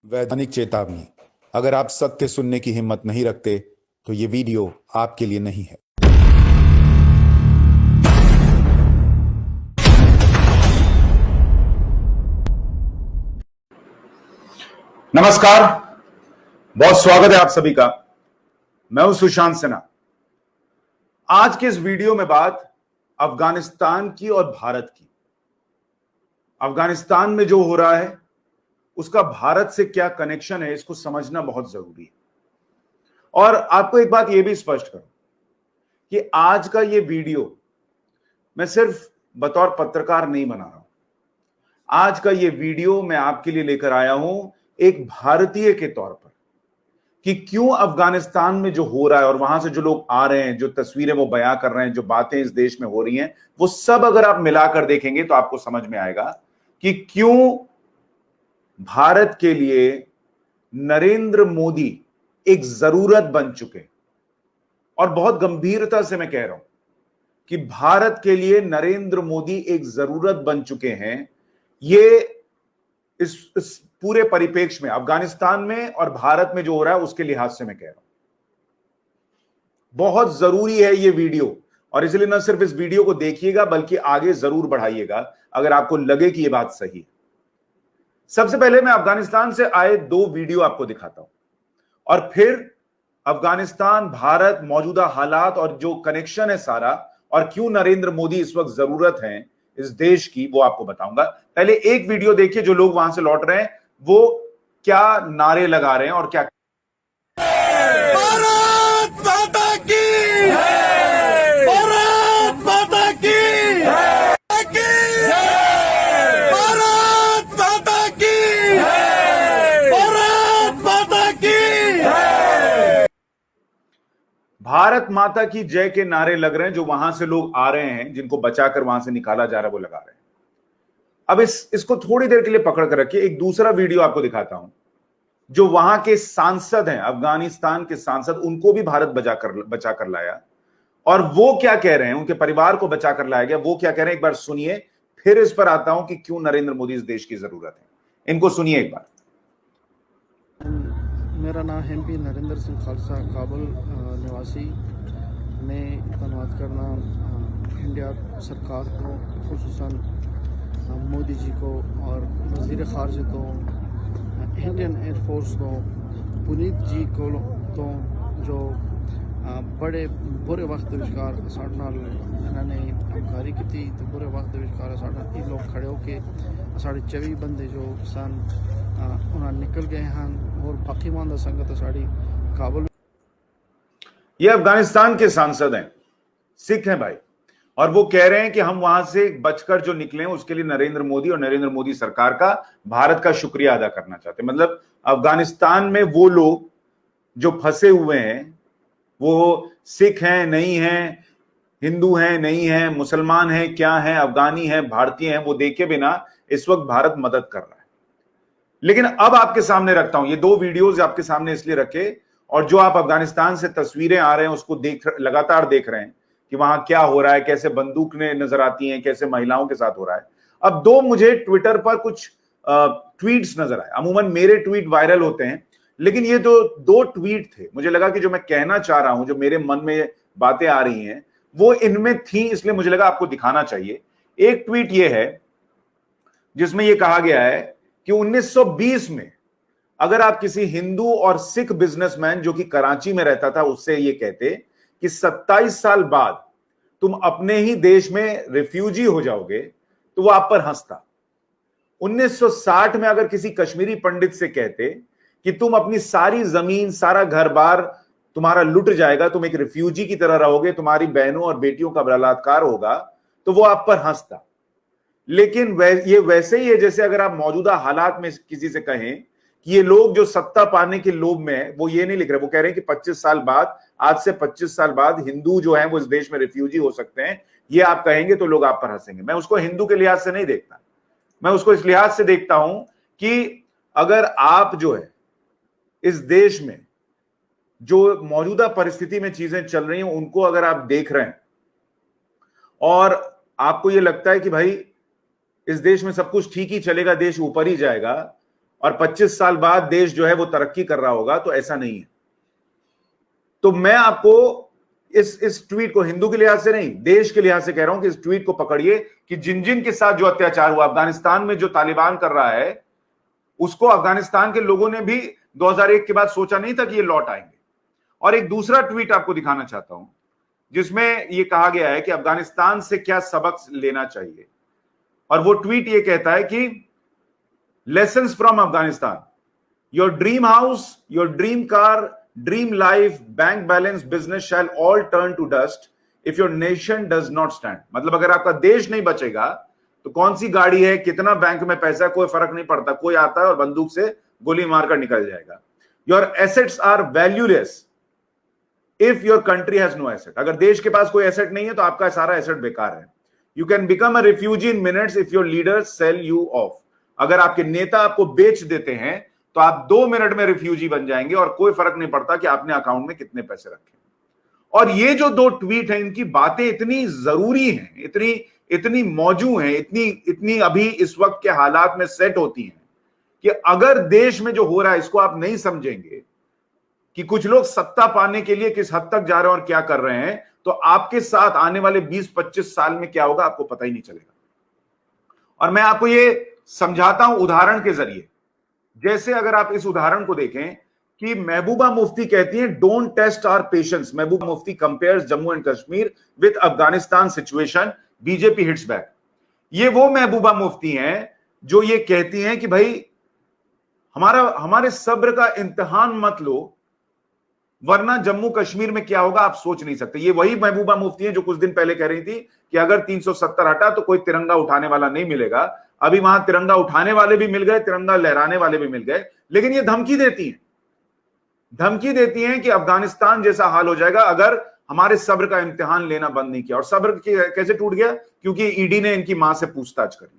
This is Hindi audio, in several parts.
वैधानिक चेतावनी। अगर आप सत्य सुनने की हिम्मत नहीं रखते तो ये वीडियो आपके लिए नहीं है। नमस्कार, बहुत स्वागत है आप सभी का। मैं हूं सुशांत सिन्हा। आज के इस वीडियो में बात अफगानिस्तान की और भारत की। अफगानिस्तान में जो हो रहा है उसका भारत से क्या कनेक्शन है, इसको समझना बहुत जरूरी है। और आपको एक बात यह भी स्पष्ट करूं कि आज का यह वीडियो मैं सिर्फ बतौर पत्रकार नहीं बना रहा हूं। आज का यह वीडियो मैं आपके लिए लेकर आया हूं एक भारतीय के तौर पर कि क्यों अफगानिस्तान में जो हो रहा है और वहां से जो लोग आ रहे हैं, जो तस्वीरें वो बयां कर रहे हैं, जो बातें इस देश में हो रही हैं, वो सब अगर आप मिलाकर देखेंगे तो आपको समझ में आएगा कि क्यों भारत के लिए नरेंद्र मोदी एक जरूरत बन चुके। और बहुत गंभीरता से मैं कह रहा हूं कि भारत के लिए नरेंद्र मोदी एक जरूरत बन चुके हैं। ये इस पूरे परिप्रेक्ष्य में, अफगानिस्तान में और भारत में जो हो रहा है उसके लिहाज से मैं कह रहा हूं बहुत जरूरी है ये वीडियो। और इसलिए न सिर्फ इस वीडियो को देखिएगा बल्कि आगे जरूर बढ़ाइएगा अगर आपको लगे कि ये बात सही है। सबसे पहले मैं अफगानिस्तान से आए दो वीडियो आपको दिखाता हूं और फिर अफगानिस्तान, भारत, मौजूदा हालात और जो कनेक्शन है सारा, और क्यों नरेंद्र मोदी इस वक्त जरूरत है इस देश की, वो आपको बताऊंगा। पहले एक वीडियो देखिए, जो लोग वहां से लौट रहे हैं वो क्या नारे लगा रहे हैं और क्या। भारत माता की जय! भारत माता की जय! भारत माता की जय! भारत माता की जय! भारत माता की जय के नारे लग रहे हैं जो वहां से लोग आ रहे हैं, जिनको बचाकर वहां से निकाला जा रहा है, वो लगा रहे हैं। अब इसको थोड़ी देर के लिए पकड़ कर रखिए। एक दूसरा वीडियो आपको दिखाता हूं जो वहां के सांसद हैं, अफगानिस्तान के सांसद, उनको भी भारत बचाकर लाया। और वो क्या कह रहे हैं, उनके परिवार को बचाकर लाया गया, वो क्या कह रहे हैं एक बार सुनिए, फिर इस पर आता हूं कि क्यों नरेंद्र मोदी इस देश की जरूरत है। इनको सुनिए एक बार। मेरा नाम है MP नरेंद्र सिंह खालसा, काबुल निवासी। मैं धन्यवाद करना इंडिया सरकार को, खुसूसन मोदी जी को और वज़ीर ख़ारजा को, इंडियन एयरफोर्स को, पुनीत जी को, तो जो बड़े बुरे वक्त विचकार साढ़े नाल इन्होंने हमकारी की थी। तो बुरे वक्त विचकार साढ़े लोग खड़े होकर साढ़े 24 बंदे जो सन उन्हें निकल गए हैं और बाकी मानदा संगत साड़ी काबुल। ये अफगानिस्तान के सांसद हैं, सिख हैं भाई, और वो कह रहे हैं कि हम वहां से बचकर जो निकले हैं उसके लिए नरेंद्र मोदी और नरेंद्र मोदी सरकार का, भारत का शुक्रिया अदा करना चाहते हैं। मतलब अफगानिस्तान में वो लोग जो फंसे हुए हैं, वो सिख हैं नहीं हैं, हिंदू हैं नहीं हैं, मुसलमान हैं क्या हैं, अफगानी हैं, भारतीय हैं, वो देखे बिना इस वक्त भारत मदद कर रहा है। लेकिन अब आपके सामने रखता हूं ये दो वीडियोस, आपके सामने इसलिए रखे, और जो आप अफगानिस्तान से तस्वीरें आ रहे हैं उसको लगातार देख रहे हैं कि वहां क्या हो रहा है, कैसे बंदूकें नजर आती हैं, कैसे महिलाओं के साथ हो रहा है। अब दो मुझे ट्विटर पर कुछ ट्वीट्स नजर आए। अमूमन मेरे ट्वीट वायरल होते हैं, लेकिन ये जो दो ट्वीट थे, मुझे लगा कि जो मैं कहना चाह रहा हूं, जो मेरे मन में बातें आ रही हैं, वो इनमें थी, इसलिए मुझे लगा आपको दिखाना चाहिए। एक ट्वीट ये है जिसमें यह कहा गया है कि 1920 में अगर आप किसी हिंदू और सिख बिजनेसमैन जो कि कराची में रहता था उससे ये कहते कि 27 साल बाद तुम अपने ही देश में रिफ्यूजी हो जाओगे, तो वो आप पर हंसता। 1960 में अगर किसी कश्मीरी पंडित से कहते कि तुम अपनी सारी जमीन, सारा घर बार तुम्हारा लुट जाएगा, तुम एक रिफ्यूजी की तरह रहोगे, तुम्हारी बहनों और बेटियों का बलात्कार होगा, तो वो आप पर हंसता। लेकिन ये वैसे ही है जैसे अगर आप मौजूदा हालात में किसी से कहें कि ये लोग जो सत्ता पाने के लोभ में, वो ये नहीं लिख रहे, वो कह रहे हैं कि 25 साल बाद, आज से 25 साल बाद हिंदू जो है वो इस देश में रिफ्यूजी हो सकते हैं, ये आप कहेंगे तो लोग आप पर हंसेंगे। मैं उसको हिंदू के लिहाज से नहीं देखता, मैं उसको इस लिहाज से देखता हूं कि अगर आप जो है इस देश में जो मौजूदा परिस्थिति में चीजें चल रही हैं उनको अगर आप देख रहे हैं और आपको यह लगता है कि भाई इस देश में सब कुछ ठीक ही चलेगा, देश ऊपर ही जाएगा, और 25 साल बाद देश जो है वो तरक्की कर रहा होगा, तो ऐसा नहीं है। तो मैं आपको इस ट्वीट को हिंदू के लिहाज से नहीं, देश के लिहाज से कह रहा हूं कि इस ट्वीट को पकड़िए कि जिन जिन के साथ जो अत्याचार हुआ, अफगानिस्तान में जो तालिबान कर रहा है, उसको अफगानिस्तान के लोगों ने भी 2001 के बाद सोचा नहीं था कि ये लौट आएंगे। और एक दूसरा ट्वीट आपको दिखाना चाहता हूं जिसमें यह कहा गया है कि अफगानिस्तान से क्या सबक लेना चाहिए। और वो ट्वीट ये कहता है कि lessons from Afghanistan, your dream house, your dream car, dream life, bank balance, business shall all turn to dust if your nation does not stand. मतलब अगर आपका देश नहीं बचेगा तो कौन सी गाड़ी है, कितना बैंक में पैसा है, कोई फर्क नहीं पड़ता, कोई आता है और बंदूक से गोली मारकर निकल जाएगा। Your assets are valueless if your country has no asset. अगर देश के पास कोई एसेट नहीं है तो आपका सारा एसेट बेकार है। You can become a refugee in minutes if your leaders sell you off. अगर आपके नेता आपको बेच देते हैं तो आप 2 मिनट में रिफ्यूजी बन जाएंगे और कोई फर्क नहीं पड़ता कि आपने अकाउंट में कितने पैसे रखे। और ये जो 2 ट्वीट हैं, इनकी बातें इतनी जरूरी हैं, इतनी मौजू हैं, इतनी अभी इस वक्त के हालात में सेट होती हैं कि अगर देश में जो हो रहा है इसको आप नहीं समझेंगे कि कुछ लोग सत्ता पाने के लिए किस हद तक जा रहे हैं और क्या कर रहे हैं, तो आपके साथ आने वाले 20-25 साल में क्या होगा आपको पता ही नहीं चलेगा। और मैं आपको ये समझाता हूं उदाहरण के जरिए। जैसे अगर आप इस उदाहरण को देखें कि महबूबा मुफ्ती कहती हैं don't test our patience. Mehbooba Mufti compares Jammu and Kashmir with Afghanistan situation, BJP hits back. ये वो महबूबा मुफ्ती हैं जो ये कहती हैं कि भाई हमारे सब्र का इम्तिहान मत लो, वरना जम्मू कश्मीर में क्या होगा आप सोच नहीं सकते। ये वही महबूबा मुफ्ती है जो कुछ दिन पहले कह रही थी कि अगर 370 हटा तो कोई तिरंगा उठाने वाला नहीं मिलेगा। अभी वहां तिरंगा उठाने वाले भी मिल गए, तिरंगा लहराने वाले भी मिल गए, लेकिन ये धमकी देती हैं कि अफगानिस्तान जैसा हाल हो जाएगा अगर हमारे सब्र का इम्तिहान लेना बंद नहीं किया। और सब्र कैसे टूट गया? क्योंकि ईडी ने इनकी मां से पूछताछ करी।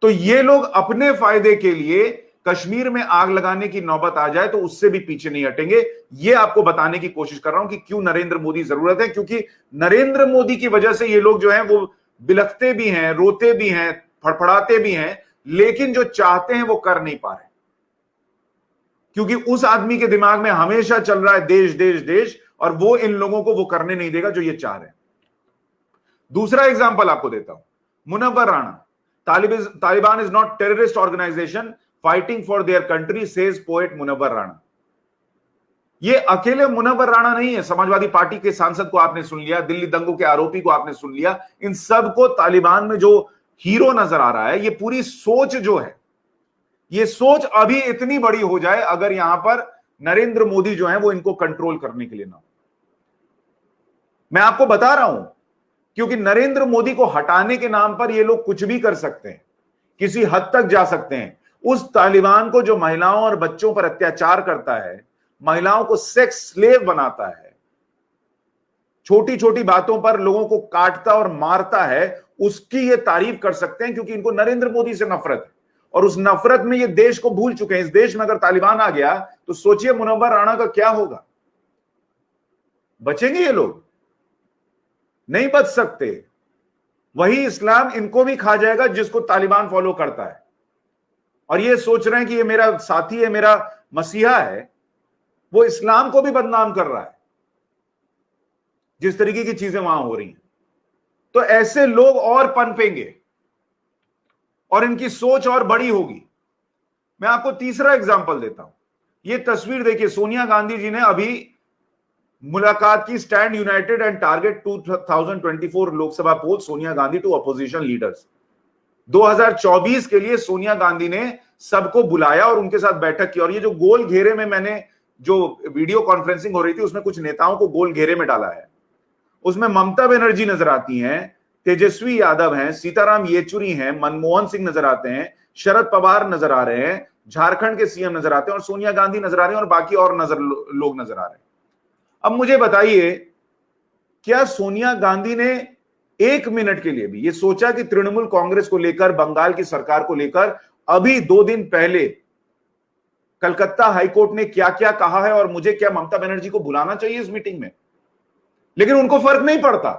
तो ये लोग अपने फायदे के लिए कश्मीर में आग लगाने की नौबत आ जाए तो उससे भी पीछे नहीं हटेंगे। ये आपको बताने की कोशिश कर रहा हूं कि क्यों नरेंद्र मोदी जरूरत है, क्योंकि नरेंद्र मोदी की वजह से ये लोग जो हैं वो बिलखते भी हैं, रोते भी हैं, फड़फड़ाते भी हैं, लेकिन जो चाहते हैं वो कर नहीं पा रहे, क्योंकि उस आदमी के दिमाग में हमेशा चल रहा है देश देश देश, और वो इन लोगों को वो करने नहीं देगा जो ये चाह रहे हैं। दूसरा एग्जांपल आपको देता हूं, Munawwar Rana. Taliban is not terrorist organisation fighting for their country, says poet Munawwar Rana. ये अकेले मुनव्वर राणा नहीं है, समाजवादी पार्टी के सांसद को आपने सुन लिया, दिल्ली दंगों के आरोपी को आपने सुन लिया। इन सबको तालिबान में जो हीरो नजर आ रहा है, ये पूरी सोच जो है, ये सोच अभी इतनी बड़ी हो जाए अगर यहां पर नरेंद्र मोदी जो है वो इनको कंट्रोल करने के लिए ना हो। मैं आपको बता रहा हूं क्योंकि नरेंद्र मोदी को हटाने के नाम पर ये लोग कुछ भी कर सकते हैं, किसी हद तक जा सकते हैं। उस तालिबान को जो महिलाओं और बच्चों पर अत्याचार करता है, महिलाओं को सेक्स स्लेव बनाता है, छोटी छोटी बातों पर लोगों को काटता और मारता है, उसकी ये तारीफ कर सकते हैं क्योंकि इनको नरेंद्र मोदी से नफरत है। और उस नफरत में ये देश को भूल चुके हैं। इस देश में अगर तालिबान आ गया तो सोचिए मुनव्वर राणा का क्या होगा। बचेंगे ये लोग? नहीं बच सकते। वही इस्लाम इनको भी खा जाएगा जिसको तालिबान फॉलो करता है। और ये सोच रहे हैं कि ये मेरा साथी है, मेरा मसीहा है, वो इस्लाम को भी बदनाम कर रहा है जिस तरीके की चीजें वहां हो रही हैं। तो ऐसे लोग और पनपेंगे और इनकी सोच और बड़ी होगी। मैं आपको तीसरा एग्जांपल देता हूं। ये तस्वीर देखिए, सोनिया गांधी जी ने अभी मुलाकात की, stand united and target 2024 Lok Sabha poll Sonia Gandhi to opposition leaders. 2024 के लिए सोनिया गांधी ने सबको बुलाया और उनके साथ बैठक की। और ये जो गोल घेरे में मैंने जो वीडियो कॉन्फ्रेंसिंग हो रही थी उसमें कुछ नेताओं को गोल घेरे में डाला है। उसमें ममता बनर्जी नजर आती हैं, तेजस्वी यादव हैं, सीताराम येचुरी हैं, मनमोहन सिंह नजर आते हैं, शरद पवार नजर आ रहे हैं, झारखंड के सीएम नजर आते हैं, और सोनिया गांधी नजर आ रही हैं, और बाकी और लोग नजर आ रहे हैं। अब मुझे बताइए, क्या सोनिया गांधी ने 1 मिनट के लिए भी ये सोचा कि तृणमूल कांग्रेस को लेकर, बंगाल की सरकार को लेकर अभी 2 दिन पहले कलकत्ता हाईकोर्ट ने क्या क्या कहा है और मुझे क्या ममता बनर्जी को बुलाना चाहिए इस मीटिंग में? लेकिन उनको फर्क नहीं पड़ता।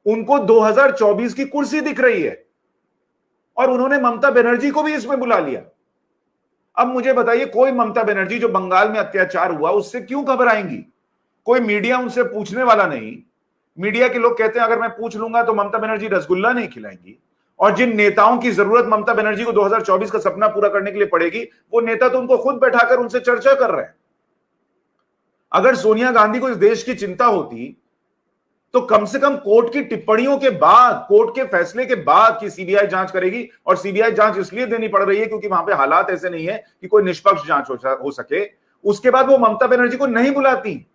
उनको 2024 की कुर्सी दिख रही है। और उन्होंने ममता बनर्जी को भी इसमें बुला लिया। अब मुझे बताइए, कोई ममता बनर्जी जो बंगाल में अत्याचार हुआ उससे क्यों घबराएंगी? कोई मीडिया उनसे पूछने वाला नहीं। मीडिया के लोग कहते हैं अगर मैं पूछ लूंगा तो ममता बनर्जी रसगुल्ला नहीं खिलाएंगी। और जिन नेताओं की जरूरत ममता बनर्जी को 2024 का सपना पूरा करने के लिए पड़ेगी, वो नेता तो उनको खुद बैठाकर उनसे चर्चा कर रहे हैं। अगर सोनिया गांधी को इस देश की चिंता होती तो कम से कम कोर्ट की टिप्पणियों के बाद, कोर्ट के फैसले के बाद कि सीबीआई जांच करेगी, और सीबीआई जांच इसलिए देनी पड़ रही है क्योंकि वहां पे हालात ऐसे नहीं है कि कोई निष्पक्ष जांच हो सके, उसके बाद वो ममता बनर्जी को नहीं बुलाती।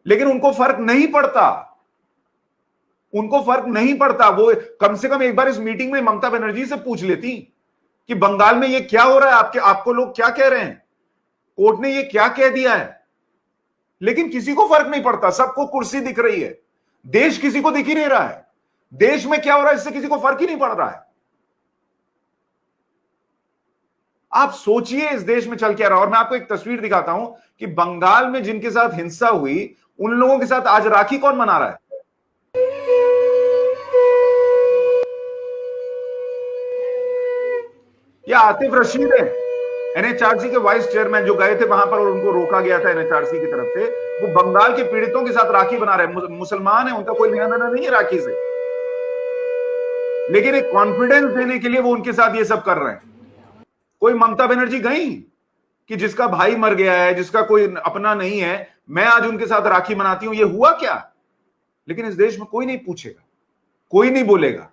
लेकिन उनको फर्क नहीं पड़ता, उनको फर्क नहीं पड़ता। वो कम से कम एक बार इस मीटिंग में ममता बनर्जी से पूछ लेती कि बंगाल में ये क्या हो रहा है, आपको लोग क्या कह रहे हैं, कोर्ट ने ये क्या कह दिया है। लेकिन किसी को फर्क नहीं पड़ता, सबको कुर्सी दिख रही है, देश किसी को दिख ही नहीं रहा है, देश में क्या हो रहा है इससे किसी को फर्क ही नहीं पड़ रहा है। आप सोचिए इस देश में चल क्या रहा है। और मैं आपको एक तस्वीर दिखाता हूं कि बंगाल में जिनके साथ हिंसा हुई उन लोगों के साथ आज राखी कौन मना रहा है। ये आतिफ रशीद है, एनएचआरसी के वाइस चेयरमैन, जो गए थे वहां पर और उनको रोका गया था एनएचआरसी की तरफ से। वो बंगाल के पीड़ितों के साथ राखी बना रहे हैं। मुसलमान है, उनका कोई लेना देना नहीं है राखी से, लेकिन एक कॉन्फिडेंस देने के लिए वो उनके साथ ये सब कर रहे हैं। कोई ममता बनर्जी गई कि जिसका भाई मर गया है, जिसका कोई अपना नहीं है, मैं आज उनके साथ राखी मनाती हूं, ये हुआ क्या? लेकिन इस देश में कोई नहीं पूछेगा, कोई नहीं बोलेगा।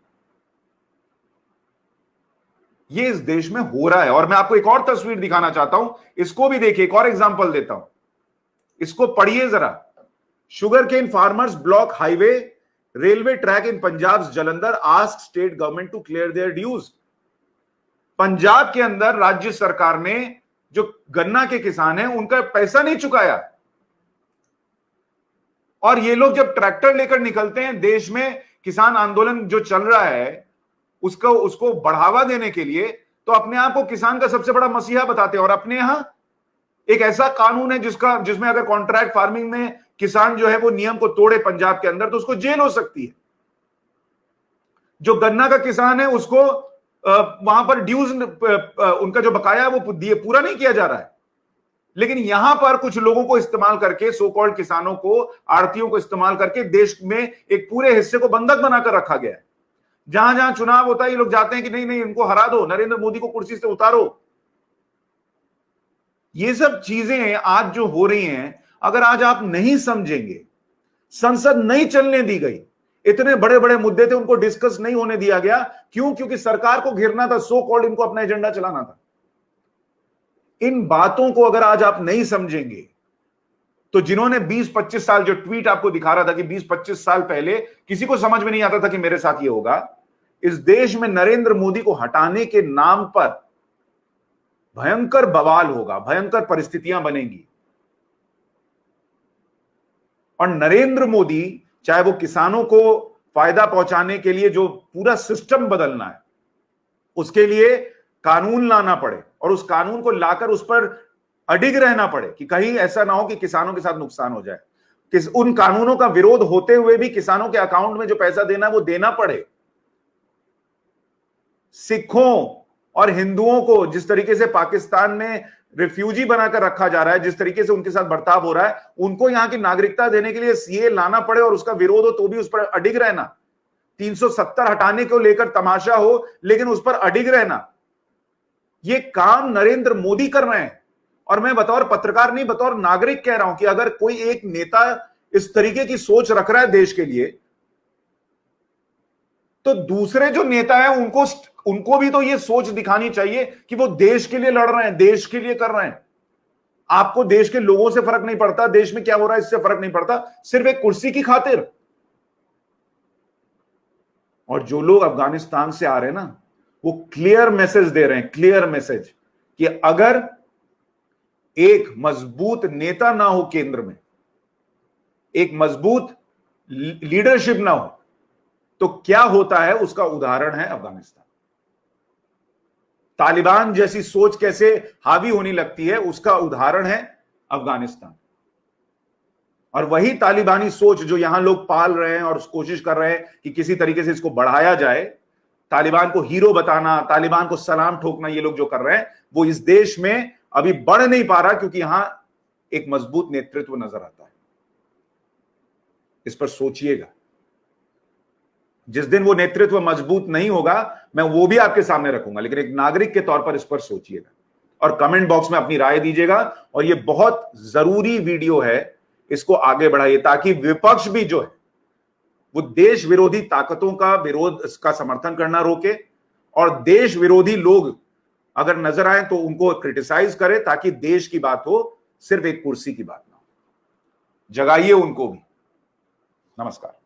ये इस देश में हो रहा है। और मैं आपको एक और तस्वीर दिखाना चाहता हूं, इसको भी देखिए, एक और एग्जांपल देता हूं, इसको पढ़िए जरा। Sugar cane farmers block highway railway track in Punjab Jalandhar ask state government to clear their dues. Punjab के अंदर राज्य सरकार ने जो गन्ना के किसान हैं उनका पैसा नहीं चुकाया, और ये लोग जब ट्रैक्टर लेकर निकलते हैं देश में, किसान आंदोलन जो चल रहा है उसको बढ़ावा देने के लिए, तो अपने आप को किसान का सबसे बड़ा मसीहा बताते हैं। और अपने यहां एक ऐसा कानून है जिसमें अगर कॉन्ट्रैक्ट फार्मिंग में किसान जो है वो नियम को तोड़े पंजाब के अंदर, तो उसको जेल हो सकती है। जो गन्ना का किसान है उसको वहां पर ड्यूज, उनका जो बकाया है वो पूरा नहीं किया जा रहा है। लेकिन यहां पर कुछ लोगों को इस्तेमाल करके, सो कॉल्ड किसानों को, आड़तियों को इस्तेमाल करके देश में एक पूरे हिस्से को बंधक बनाकर रखा गया है। जहां जहां चुनाव होता है ये लोग जाते हैं कि नहीं नहीं इनको हरा दो, नरेंद्र मोदी को कुर्सी से उतारो। ये सब चीजें आज जो हो रही हैं, अगर आज आप नहीं समझेंगे, संसद नहीं चलने दी गई, इतने बड़े बड़े मुद्दे थे उनको डिस्कस नहीं होने दिया गया। क्यों? क्योंकि सरकार को घेरना था, सो कॉल्ड इनको अपना एजेंडा चलाना था। इन बातों को अगर आज आप नहीं समझेंगे तो जिन्होंने 20-25 साल, जो ट्वीट आपको दिखा रहा था कि 20-25 साल पहले किसी को समझ में नहीं आता था कि मेरे साथ ये होगा, इस देश में नरेंद्र मोदी को हटाने के नाम पर भयंकर बवाल होगा, भयंकर परिस्थितियां बनेंगी। और नरेंद्र मोदी, चाहे वो किसानों को फायदा पहुंचाने के लिए जो पूरा सिस्टम बदलना है, उसके लिए कानून लाना पड़े और उस कानून को लाकर उस पर अडिग रहना पड़े कि कहीं ऐसा ना हो कि किसानों के साथ नुकसान हो जाए। उन कानूनों का विरोध होते हुए भी किसानों के अकाउंट में जो पैसा देना है वो देना पड़े। सिखों और हिंदुओं को जिस तरीके से पाकिस्तान में रिफ्यूजी बनाकर रखा जा रहा है, जिस तरीके से उनके साथ बर्ताव हो रहा है, उनको यहां की नागरिकता देने के लिए सीए लाना पड़े और उसका विरोध हो तो भी उस पर अडिग रहना। 370 हटाने को लेकर तमाशा हो लेकिन उस पर अडिग रहना, ये काम नरेंद्र मोदी कर रहे हैं। और मैं बतौर पत्रकार नहीं, बतौर नागरिक कह रहा हूं कि अगर कोई एक नेता इस तरीके की सोच रख रहा है देश के लिए, तो दूसरे जो नेता हैं उनको भी तो ये सोच दिखानी चाहिए कि वो देश के लिए लड़ रहे हैं, देश के लिए कर रहे हैं। आपको देश के लोगों से फर्क नहीं पड़ता, देश में क्या हो रहा है इससे फर्क नहीं पड़ता, सिर्फ एक कुर्सी की खातिर। और जो लोग अफगानिस्तान से आ रहे हैं ना, वो क्लियर मैसेज दे रहे हैं, क्लियर मैसेज कि अगर एक मजबूत नेता ना हो केंद्र में, एक मजबूत लीडरशिप ना हो, तो क्या होता है उसका उदाहरण है अफगानिस्तान। तालिबान जैसी सोच कैसे हावी होने लगती है उसका उदाहरण है अफगानिस्तान। और वही तालिबानी सोच जो यहां लोग पाल रहे हैं और कोशिश कर रहे हैं कि किसी तरीके से इसको बढ़ाया जाए, तालिबान को हीरो बताना, तालिबान को सलाम ठोकना, ये लोग जो कर रहे हैं वो इस देश में अभी बढ़ नहीं पा रहा, क्योंकि यहां एक मजबूत नेतृत्व नजर आता है। इस पर सोचिएगा। जिस दिन वो नेतृत्व मजबूत नहीं होगा, मैं वो भी आपके सामने रखूंगा, लेकिन एक नागरिक के तौर पर इस पर सोचिएगा और कमेंट बॉक्स में अपनी राय दीजिएगा। और ये बहुत जरूरी वीडियो है, इसको आगे बढ़ाइए ताकि विपक्ष भी जो है वो देश विरोधी ताकतों का विरोध का समर्थन करना रोके, और देश विरोधी लोग अगर नजर आए तो उनको क्रिटिसाइज करे, ताकि देश की बात हो, सिर्फ एक कुर्सी की बात ना हो। जगाइए उनको भी। नमस्कार।